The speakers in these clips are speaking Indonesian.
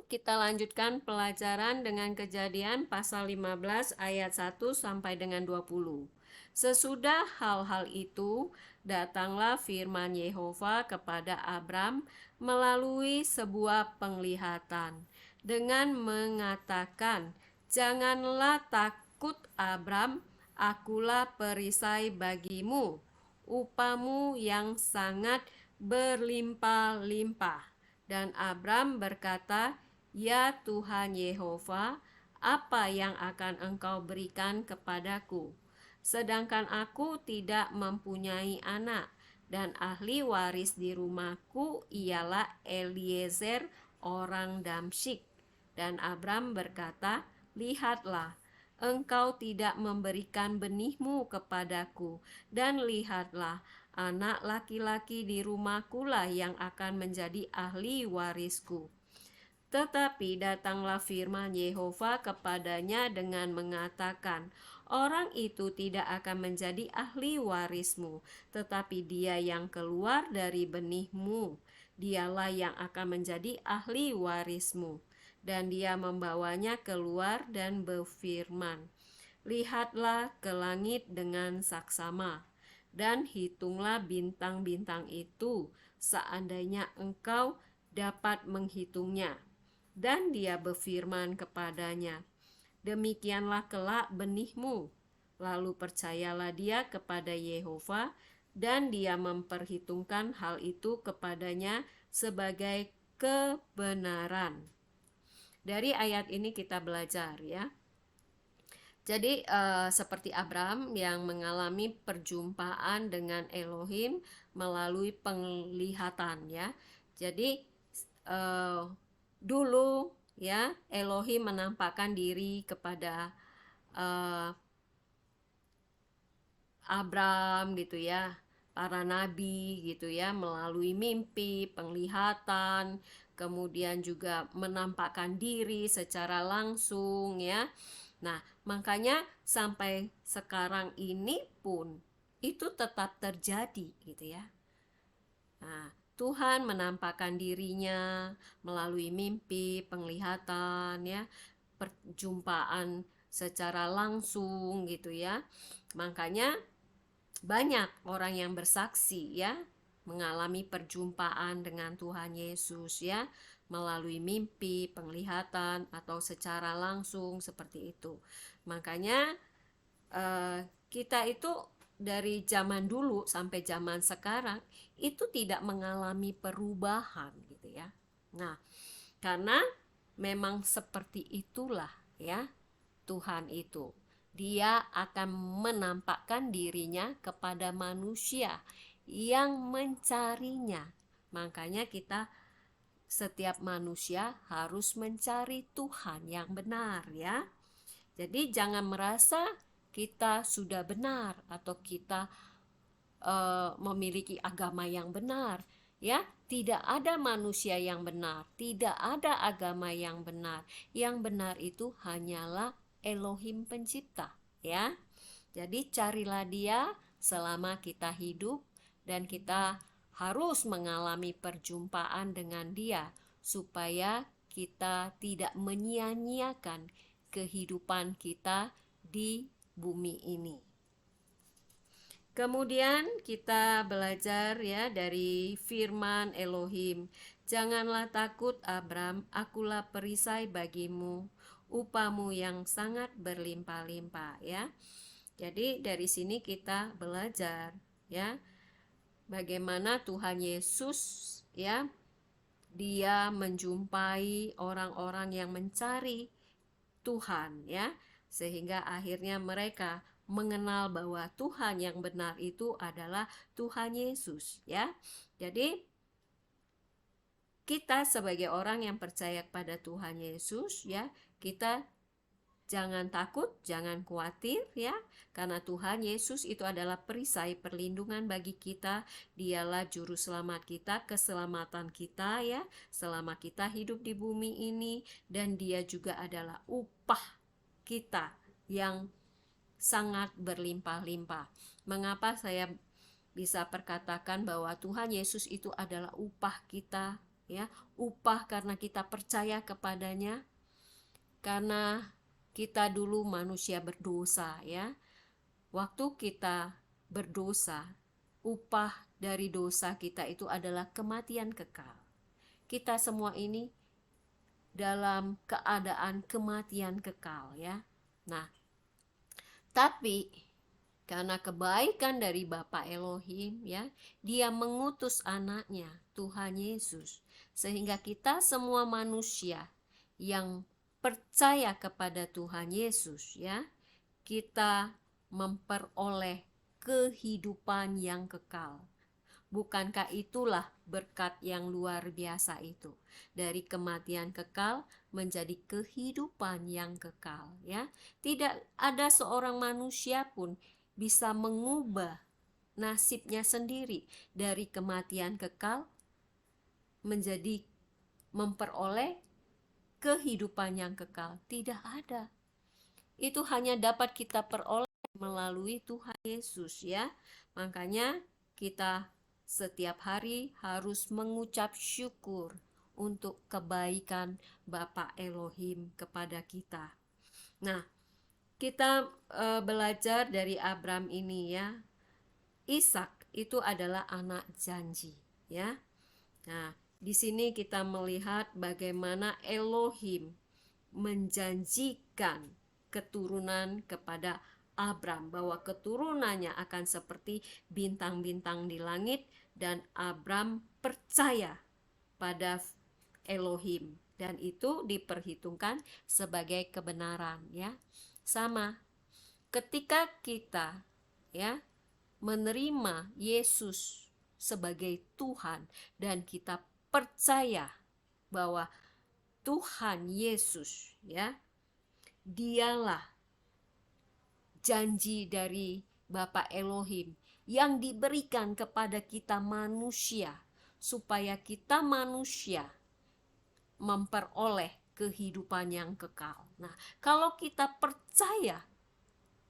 Kita lanjutkan pelajaran dengan Kejadian pasal 15 ayat 1 sampai dengan 20. Sesudah hal-hal itu, datanglah firman Yehova kepada Abram melalui sebuah penglihatan dengan mengatakan, "Janganlah takut Abram, akulah perisai bagimu, upamu yang sangat berlimpah-limpah." Dan Abram berkata, "Ya Tuhan Yehova, apa yang akan Engkau berikan kepadaku? Sedangkan aku tidak mempunyai anak, dan ahli waris di rumahku ialah Eliezer orang Damsyik." Dan Abram berkata, "Lihatlah, Engkau tidak memberikan benihmu kepadaku, dan lihatlah, anak laki-laki di rumahkulah yang akan menjadi ahli warisku." Tetapi datanglah firman Yehova kepadanya dengan mengatakan, "Orang itu tidak akan menjadi ahli warismu, tetapi dia yang keluar dari benihmu, dialah yang akan menjadi ahli warismu." Dan dia membawanya keluar dan berfirman, "Lihatlah ke langit dengan saksama, dan hitunglah bintang-bintang itu, seandainya engkau dapat menghitungnya." Dan dia berfirman kepadanya, "Demikianlah kelak benihmu." Lalu percayalah dia kepada Yehova, dan dia memperhitungkan hal itu kepadanya sebagai kebenaran. Dari ayat ini kita belajar ya. Jadi seperti Abram yang mengalami perjumpaan dengan Elohim melalui penglihatan ya. Jadi eh, dulu ya Elohim menampakkan diri kepada eh, Abram gitu ya, para nabi gitu ya, melalui mimpi, penglihatan, kemudian juga menampakkan diri secara langsung ya. Nah, makanya sampai sekarang ini pun itu tetap terjadi gitu ya. Nah, Tuhan menampakkan dirinya melalui mimpi, penglihatan ya, perjumpaan secara langsung gitu ya. Makanya banyak orang yang bersaksi ya, mengalami perjumpaan dengan Tuhan Yesus ya, melalui mimpi, penglihatan, atau secara langsung seperti itu. Makanya kita itu dari zaman dulu sampai zaman sekarang itu tidak mengalami perubahan gitu ya. Nah, karena memang seperti itulah ya Tuhan itu. Dia akan menampakkan dirinya kepada manusia yang mencarinya. Makanya kita setiap manusia harus mencari Tuhan yang benar ya. Jadi jangan merasa kita sudah benar atau kita memiliki agama yang benar ya. Tidak ada manusia yang benar, tidak ada agama yang benar. Yang benar itu hanyalah Elohim pencipta ya. Jadi carilah dia selama kita hidup, dan kita harus mengalami perjumpaan dengan dia supaya kita tidak menyia-nyiakan kehidupan kita di bumi ini. Kemudian kita belajar ya dari firman Elohim. "Janganlah takut Abram, akulah perisai bagimu, upamu yang sangat berlimpah-limpah." Ya. Jadi dari sini kita belajar ya bagaimana Tuhan Yesus ya, dia menjumpai orang-orang yang mencari Tuhan ya, sehingga akhirnya mereka mengenal bahwa Tuhan yang benar itu adalah Tuhan Yesus ya. Jadi kita sebagai orang yang percaya pada Tuhan Yesus ya, kita jangan takut, jangan khawatir ya, karena Tuhan Yesus itu adalah perisai perlindungan bagi kita. Dialah juru selamat kita, keselamatan kita ya, selama kita hidup di bumi ini. Dan dia juga adalah upah kita yang sangat berlimpah-limpah. Mengapa saya bisa perkatakan bahwa Tuhan Yesus itu adalah upah kita ya, upah karena kita percaya kepadanya, karena kita dulu manusia berdosa ya. Waktu kita berdosa, upah dari dosa kita itu adalah kematian kekal. Kita semua ini dalam keadaan kematian kekal ya. Nah, tapi karena kebaikan dari Bapa Elohim ya, Dia mengutus anaknya Tuhan Yesus, sehingga kita semua manusia yang percaya kepada Tuhan Yesus ya, kita memperoleh kehidupan yang kekal. Bukankah itulah berkat yang luar biasa itu? Dari kematian kekal menjadi kehidupan yang kekal ya. Tidak ada seorang manusia pun bisa mengubah nasibnya sendiri dari kematian kekal menjadi memperoleh kehidupan yang kekal. Tidak ada. Itu hanya dapat kita peroleh melalui Tuhan Yesus ya. Makanya kita setiap hari harus mengucap syukur untuk kebaikan Bapa Elohim kepada kita. Nah, kita belajar dari Abram ini ya. Ishak itu adalah anak janji ya. Nah, di sini kita melihat bagaimana Elohim menjanjikan keturunan kepada Abram, bahwa keturunannya akan seperti bintang-bintang di langit, dan Abram percaya pada Elohim dan itu diperhitungkan sebagai kebenaran ya. Sama ketika kita ya menerima Yesus sebagai Tuhan dan kita percaya bahwa Tuhan Yesus ya, Dialah janji dari Bapa Elohim yang diberikan kepada kita manusia, supaya kita manusia memperoleh kehidupan yang kekal. Nah, kalau kita percaya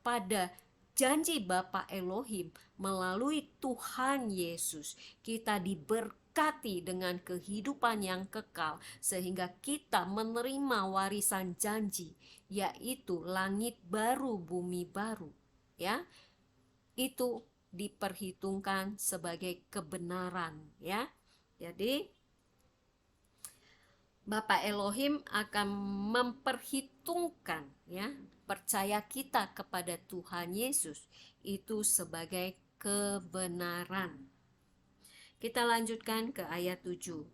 pada janji Bapa Elohim melalui Tuhan Yesus, kita diberkati dengan kehidupan yang kekal, sehingga kita menerima warisan janji, yaitu langit baru, bumi baru ya. Itu diperhitungkan sebagai kebenaran ya. Jadi Bapa Elohim akan memperhitungkan ya percaya kita kepada Tuhan Yesus itu sebagai kebenaran. Kita lanjutkan ke ayat 7.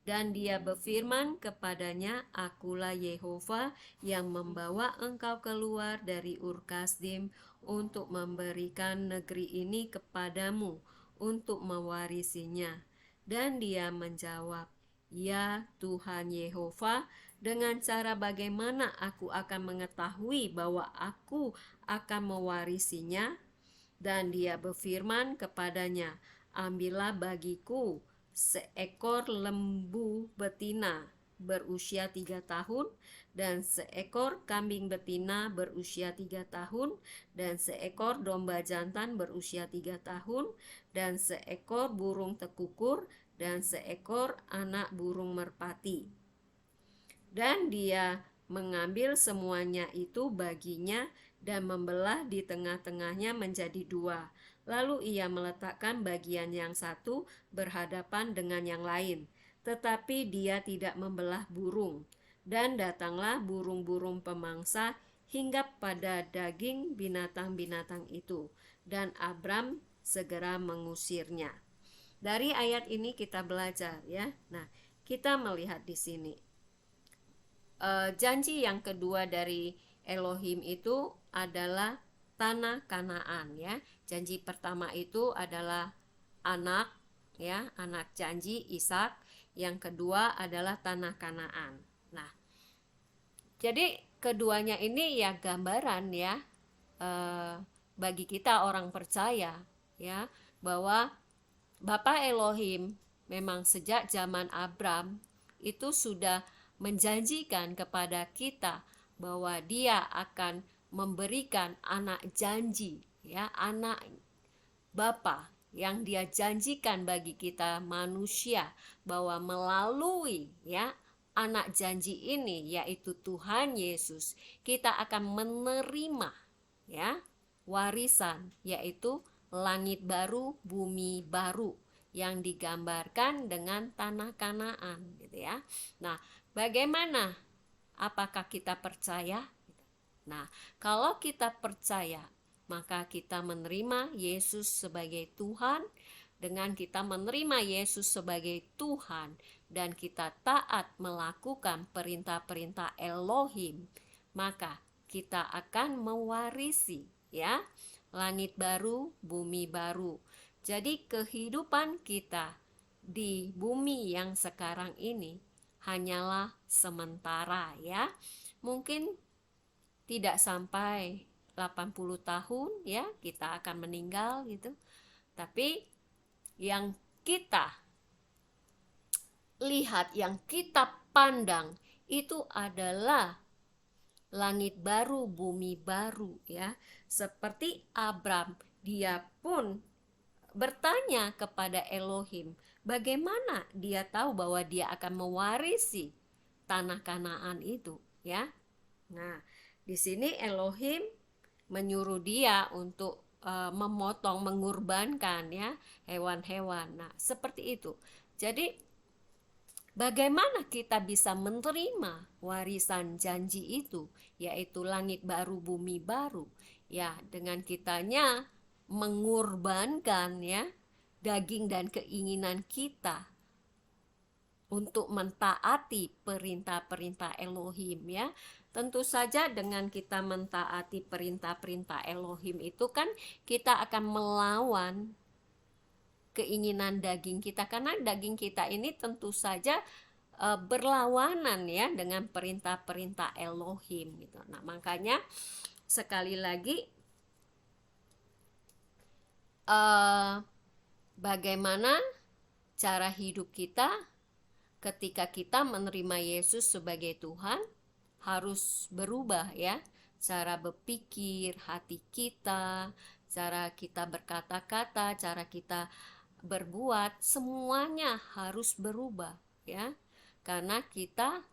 Dan dia berfirman kepadanya, Akulah Yehova yang membawa engkau keluar dari Ur Kasdim untuk memberikan negeri ini kepadamu, untuk mewarisinya. Dan dia menjawab, Ya Tuhan Yehova, dengan cara bagaimana aku akan mengetahui bahwa aku akan mewarisinya? Dan dia berfirman kepadanya, Ambillah bagiku seekor lembu betina berusia 3 tahun, dan seekor kambing betina berusia 3 tahun, dan seekor domba jantan berusia 3 tahun, dan seekor burung tekukur, dan seekor anak burung merpati. Dan dia mengambil semuanya itu baginya dan membelah di tengah-tengahnya menjadi 2. Lalu ia meletakkan bagian yang satu berhadapan dengan yang lain, tetapi dia tidak membelah burung. Dan datanglah burung-burung pemangsa hinggap pada daging binatang-binatang itu, dan Abram segera mengusirnya. Dari ayat ini kita belajar ya. Nah, kita melihat di sini janji yang kedua dari Elohim itu adalah tanah Kanaan ya. Janji pertama itu adalah anak ya, anak janji Ishak. Yang kedua adalah tanah Kanaan. Nah, jadi keduanya ini ya gambaran ya bagi kita orang percaya ya, bahwa Bapa Elohim memang sejak zaman Abram itu sudah menjanjikan kepada kita bahwa Dia akan memberikan anak janji ya, anak Bapa yang Dia janjikan bagi kita manusia, bahwa melalui anak janji ini, yaitu Tuhan Yesus, kita akan menerima warisan, yaitu langit baru, bumi baru, yang digambarkan dengan tanah Kanaan, gitu ya. Nah, bagaimana? Apakah kita percaya? Nah, kalau kita percaya, maka kita menerima Yesus sebagai Tuhan. Dengan kita menerima Yesus sebagai Tuhan dan kita taat melakukan perintah-perintah Elohim, maka kita akan mewarisi langit baru, bumi baru. Jadi kehidupan kita di bumi yang sekarang ini hanyalah sementara Mungkin tidak sampai 80 tahun kita akan meninggal gitu. Tapi yang kita lihat, yang kita pandang itu adalah langit baru, bumi baru Seperti Abram, dia pun bertanya kepada Elohim, bagaimana dia tahu bahwa dia akan mewarisi tanah Kanaan itu Nah, di sini Elohim menyuruh dia untuk memotong, mengorbankan hewan-hewan. Nah, seperti itu. Jadi bagaimana kita bisa menerima warisan janji itu, yaitu langit baru, bumi baru? Dengan kitanya mengorbankan daging dan keinginan kita untuk mentaati perintah-perintah Elohim Tentu saja dengan kita mentaati perintah-perintah Elohim itu kan kita akan melawan keinginan daging kita, karena daging kita ini tentu saja berlawanan dengan perintah-perintah Elohim gitu. Nah, makanya sekali lagi bagaimana cara hidup kita ketika kita menerima Yesus sebagai Tuhan harus berubah cara berpikir, hati kita, cara kita berkata-kata, cara kita berbuat, semuanya harus berubah karena kita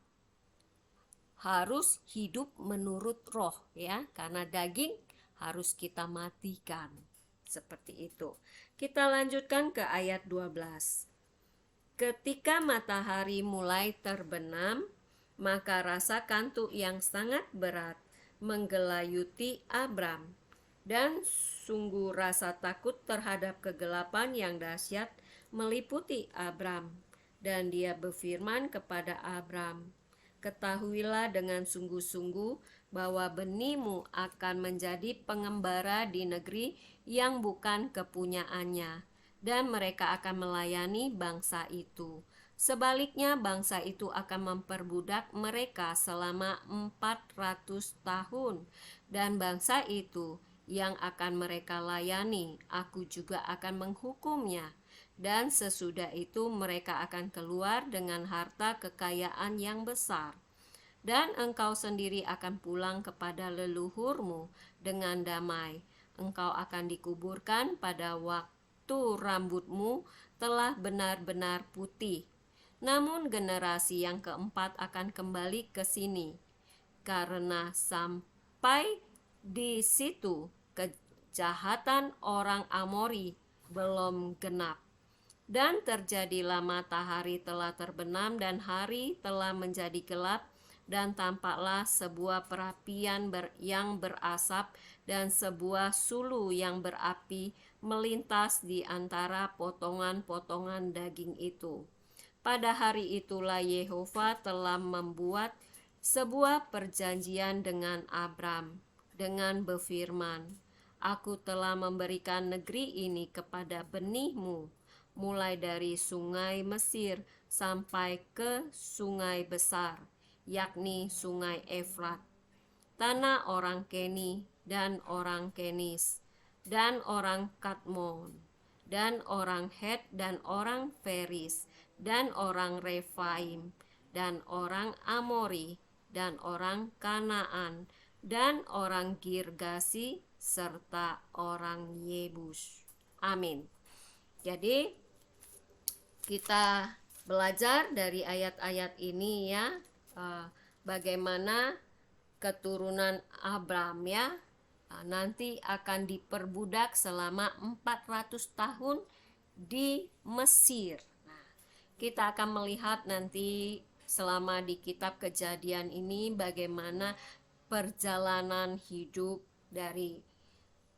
harus hidup menurut roh karena daging harus kita matikan. Seperti itu. Kita lanjutkan ke ayat 12. Ketika matahari mulai terbenam, maka rasa kantuk yang sangat berat menggelayuti Abram, dan sungguh rasa takut terhadap kegelapan yang dahsyat meliputi Abram. Dan dia berfirman kepada Abram, ketahuilah dengan sungguh-sungguh bahwa benihmu akan menjadi pengembara di negeri yang bukan kepunyaannya, dan mereka akan melayani bangsa itu. Sebaliknya bangsa itu akan memperbudak mereka selama 400 tahun, dan bangsa itu yang akan mereka layani, aku juga akan menghukumnya. Dan sesudah itu mereka akan keluar dengan harta kekayaan yang besar. Dan engkau sendiri akan pulang kepada leluhurmu dengan damai. Engkau akan dikuburkan pada waktu rambutmu telah benar-benar putih. Namun generasi yang keempat akan kembali ke sini, karena sampai di situ kejahatan orang Amori belum genap. Dan terjadilah matahari telah terbenam dan hari telah menjadi gelap, dan tampaklah sebuah perapian yang berasap dan sebuah sulu yang berapi melintas di antara potongan-potongan daging itu. Pada hari itulah Yehova telah membuat sebuah perjanjian dengan Abram dengan berfirman, aku telah memberikan negeri ini kepada benihmu, mulai dari sungai Mesir sampai ke sungai besar, yakni sungai Efrat, tanah orang Keni dan orang Kenis, dan orang Kadmon, dan orang Het dan orang Feris, dan orang Refaim, dan orang Amori, dan orang Kanaan, dan orang Girgasi, serta orang Yebus. Amin. Jadi kita belajar dari ayat-ayat ini ya, bagaimana keturunan Abram ya nanti akan diperbudak selama 400 tahun di Mesir. Nah, kita akan melihat nanti selama di kitab Kejadian ini bagaimana perjalanan hidup dari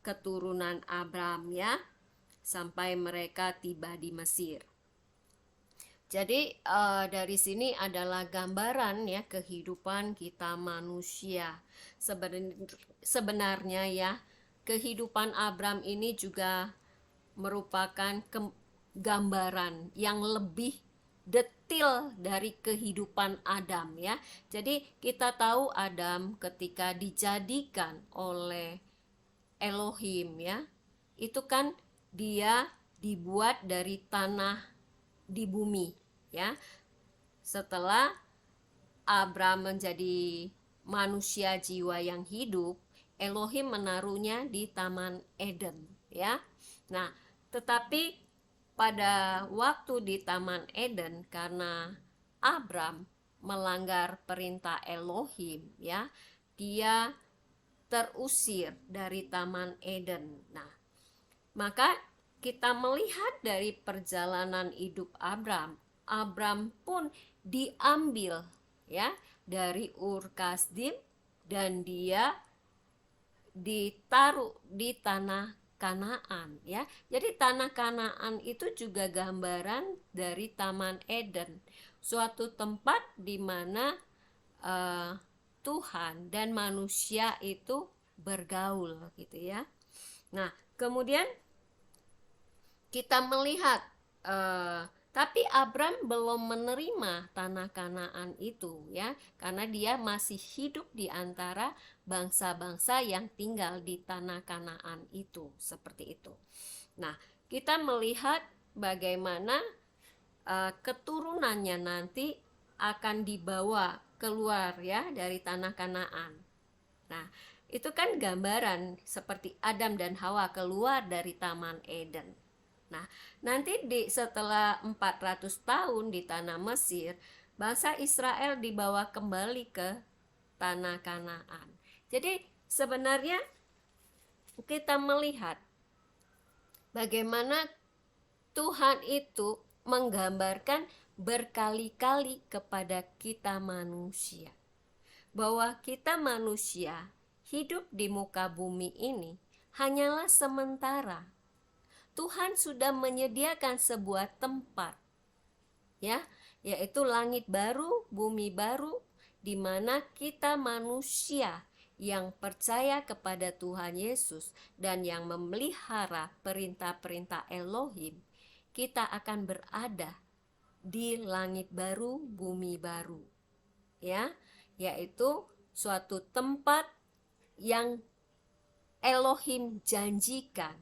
keturunan Abram ya sampai mereka tiba di Mesir. Jadi dari sini adalah gambaran ya kehidupan kita manusia. Sebenarnya ya kehidupan Abram ini juga merupakan gambaran yang lebih detil dari kehidupan Adam ya. Jadi kita tahu Adam ketika dijadikan oleh Elohim ya, itu kan dia dibuat dari tanah di bumi ya. Setelah Abram menjadi manusia jiwa yang hidup, Elohim menaruhnya di Taman Eden ya. Nah, tetapi pada waktu di Taman Eden, karena Abram melanggar perintah Elohim ya, dia terusir dari Taman Eden. Nah, maka kita melihat dari perjalanan hidup Abram pun diambil ya dari Ur Kasdim dan dia ditaruh di tanah Kanaan ya. Jadi tanah Kanaan itu juga gambaran dari Taman Eden, suatu tempat di mana Tuhan dan manusia itu bergaul gitu ya. Nah, kemudian kita melihat tapi Abram belum menerima tanah Kanaan itu ya, karena dia masih hidup di antara bangsa-bangsa yang tinggal di tanah Kanaan itu, seperti itu. Nah, kita melihat bagaimana keturunannya nanti akan dibawa keluar ya dari tanah Kanaan. Nah, itu kan gambaran seperti Adam dan Hawa keluar dari Taman Eden. Nah, nanti setelah 400 tahun di tanah Mesir, bangsa Israel dibawa kembali ke tanah Kanaan. Jadi sebenarnya kita melihat bagaimana Tuhan itu menggambarkan berkali-kali kepada kita manusia, bahwa kita manusia hidup di muka bumi ini hanyalah sementara. Tuhan sudah menyediakan sebuah tempat ya, yaitu langit baru, bumi baru, di mana kita manusia yang percaya kepada Tuhan Yesus dan yang memelihara perintah-perintah Elohim, kita akan berada di langit baru, bumi baru ya, yaitu suatu tempat yang Elohim janjikan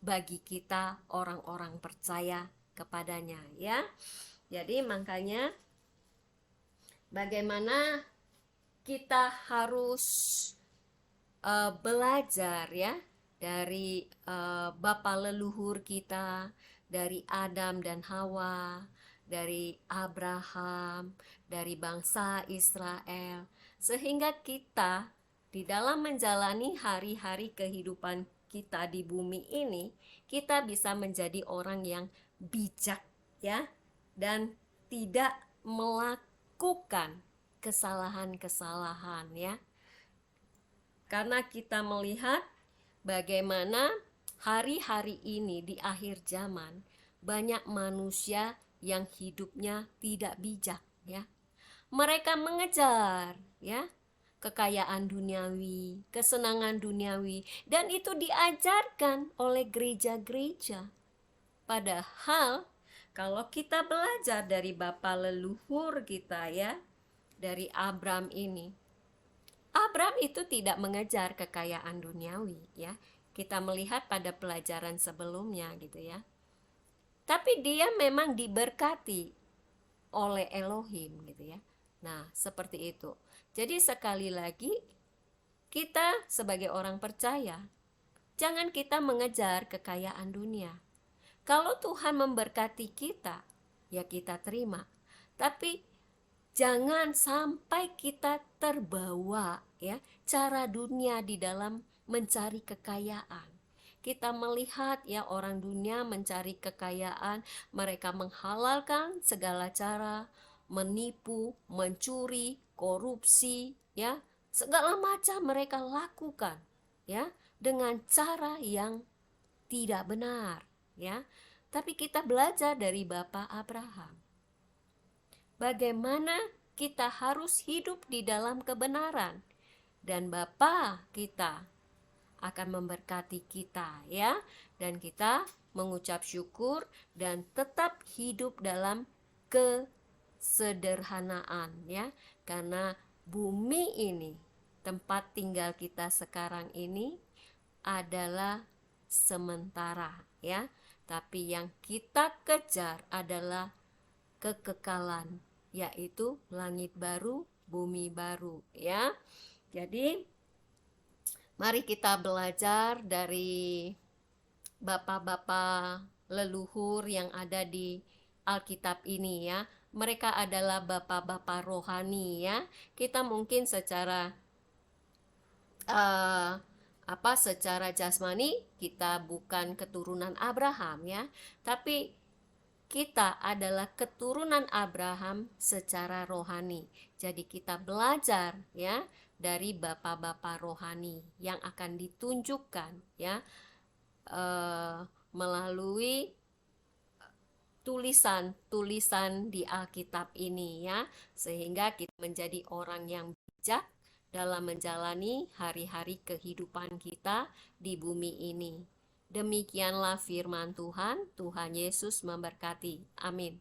bagi kita orang-orang percaya kepadanya ya. Jadi makanya bagaimana kita harus belajar ya dari bapa leluhur kita, dari Adam dan Hawa, dari Abraham, dari bangsa Israel, sehingga kita di dalam menjalani hari-hari kehidupan kita di bumi ini, kita bisa menjadi orang yang bijak ya, dan tidak melakukan kesalahan-kesalahan ya. Karena kita melihat bagaimana hari-hari ini di akhir zaman banyak manusia yang hidupnya tidak bijak ya. Mereka mengejar ya kekayaan duniawi, kesenangan duniawi, dan itu diajarkan oleh gereja-gereja. Padahal kalau kita belajar dari bapa leluhur kita ya, dari Abram ini, Abram itu tidak mengejar kekayaan duniawi ya. Kita melihat pada pelajaran sebelumnya gitu ya. Tapi dia memang diberkati oleh Elohim gitu ya. Nah, seperti itu. Jadi sekali lagi kita sebagai orang percaya, jangan kita mengejar kekayaan dunia. Kalau Tuhan memberkati kita, ya kita terima. Tapi jangan sampai kita terbawa ya cara dunia di dalam mencari kekayaan. Kita melihat ya orang dunia mencari kekayaan, mereka menghalalkan segala cara, menipu, mencuri, korupsi, ya, segala macam mereka lakukan, ya, dengan cara yang tidak benar, ya. Tapi kita belajar dari Bapak Abraham. Bagaimana kita harus hidup di dalam kebenaran, dan Bapa kita akan memberkati kita, ya, dan kita mengucap syukur dan tetap hidup dalam kesederhanaan, ya, karena bumi ini, tempat tinggal kita sekarang ini adalah sementara, ya, tapi yang kita kejar adalah kekekalan, yaitu langit baru, bumi baru, ya. Jadi mari kita belajar dari bapak-bapak leluhur yang ada di Alkitab ini, ya. Mereka adalah bapak-bapak rohani, ya. Kita mungkin secara secara jasmani kita bukan keturunan Abraham, ya. Tapi kita adalah keturunan Abraham secara rohani. Jadi kita belajar, ya, dari bapak-bapak rohani yang akan ditunjukkan, ya, melalui tulisan-tulisan di Alkitab ini, ya, sehingga kita menjadi orang yang bijak dalam menjalani hari-hari kehidupan kita di bumi ini. Demikianlah firman Tuhan. Tuhan Yesus memberkati. Amin.